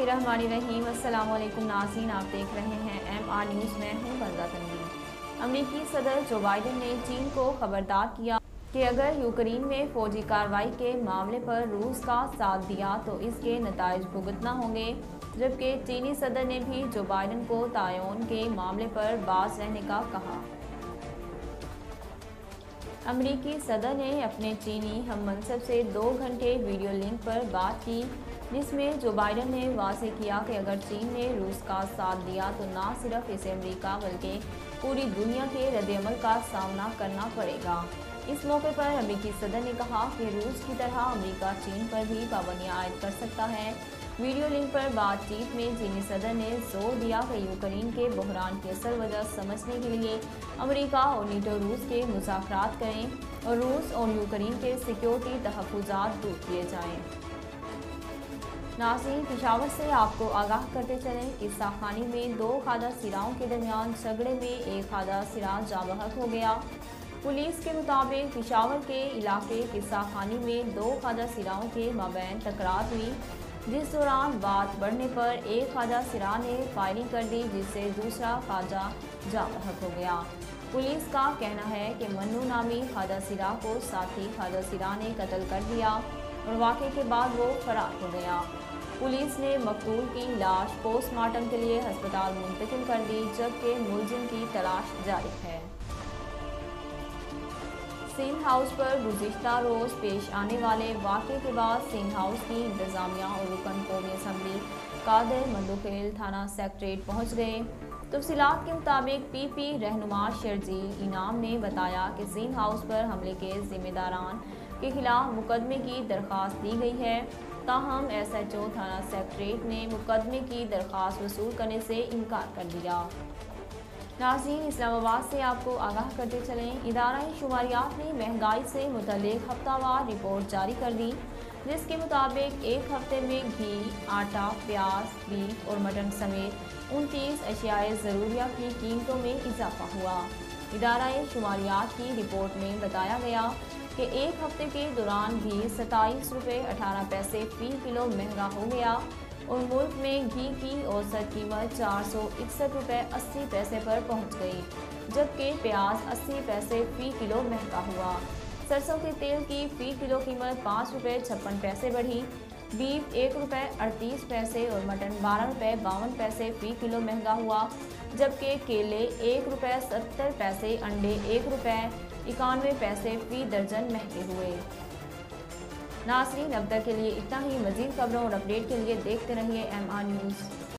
बिस्मिल्लाहिर्रहमानिर्रहीम। अस्सलामुअलैकुम नाज़रीन, आप देख रहे हैं MR न्यूज़। मैं हूँ बंदा तनवीर। अमरीकी सदर जो बाइडन ने चीन को खबरदार किया कि अगर यूक्रेन में फ़ौजी कार्रवाई के मामले पर रूस का साथ दिया तो इसके नताइज भुगतना होंगे। जबकि चीनी सदर ने भी जो बाइडन को तायुन के मामले पर बाज रहने का कहा। अमरीकी सदर ने अपने चीनी हम मनसब से 2 घंटे वीडियो लिंक पर बात की, जिसमें जो बाइडन ने वाज़ेह किया कि अगर चीन ने रूस का साथ दिया तो न सिर्फ इसे अमरीका बल्कि पूरी दुनिया के रद्द-ए-अमल का सामना करना पड़ेगा। इस मौके पर अमरीकी सदर ने कहा कि रूस की तरह अमरीका चीन पर भी पाबंदियां आयद कर सकता है। वीडियो लिंक पर बातचीत में चीनी सदर ने जोर दिया कि यूक्रेन के बहरान की असल वजह समझने के लिए अमरीका और नीटो रूस के मुज़ाकरात करें और रूस और यूक्रेन के सिक्योरिटी तहफ़्फ़ुज़ात दूर किए जाएँ। नाज़रीन, पेशावर से आपको आगाह करते चलें कि साखानी में 2 खादा सिराओं के दरमियान झगड़े में एक खादा सिरा जाँ बहक हो गया। पुलिस के मुताबिक पेशावर के इलाके की साखानी में 2 खादा सिराओं के माबैन तकरार हुई, जिस दौरान बात बढ़ने पर एक खादा सिरा ने फायरिंग कर दी, जिससे दूसरा खाजा जाँ बहक हो गया। पुलिस का कहना है कि मन्नू नामी खादा सिरा को साथी खादा सिरा ने कत्ल कर दिया और वाक़े के बाद वो फरार हो गया। पुलिस ने मकतूल की लाश पोस्टमार्टम के लिए अस्पताल मुंतकिल कर दी, जबकि मुलजिम की तलाश जारी है। सिंध हाउस पर गुज़िश्ता रोज़ पेश आने वाले वाक़े के बाद सिंध हाउस की इंतज़ामिया और रुकन कौमी असम्बली कादिर मंदुखेल थाना सेक्रेटरीट पहुँच गए। तफसीलात के मुताबिक PP रहनुमा शर्जील इनाम ने बताया कि सिंध हाउस पर हमले के ज़िम्मेदारान के खिलाफ मुकदमे की दरख्वास्त दी गई है। ताहम SHO थाना सेक्रेटरीट ने मुकदमे की दरख्वास्त वसूल करने से इनकार कर दिया। नाज़रीन, इस्लामाबाद से आपको आगाह करते चलें, इदारा-ए शुमारियात ने महंगाई से मुतल्लिक़ हफ्तावार रिपोर्ट जारी कर दी, जिसके मुताबिक एक हफ्ते में घी, आटा, प्याज, बीफ और मटन समेत 29 अशियाए ज़रूरिया की कीमतों में इजाफा हुआ। इदारा-ए शुमारियात की रिपोर्ट में बताया गया कि एक हफ्ते के दौरान घी 27 रुपये 18 पैसे फ़ी किलो महंगा हो गया और मुल्क में घी की औसत कीमत 461 रुपये 80 पैसे पर पहुंच गई, जबकि प्याज 80 पैसे फ़ी किलो महंगा हुआ। सरसों के तेल की फ़ी किलो कीमत 5 रुपये 56 पैसे बढ़ी, बीफ 1 रुपये 38 पैसे और मटन 12 रुपये 52 पैसे फ़ी किलो महंगा हुआ, जबकि केले 1 रुपये 70 पैसे, अंडे 1 रुपये 91 पैसे फ़ी दर्जन महंगे हुए। नाज़रीन, अब तक के लिए इतना ही। मज़ीद खबरों और अपडेट के लिए देखते रहिए MR न्यूज़।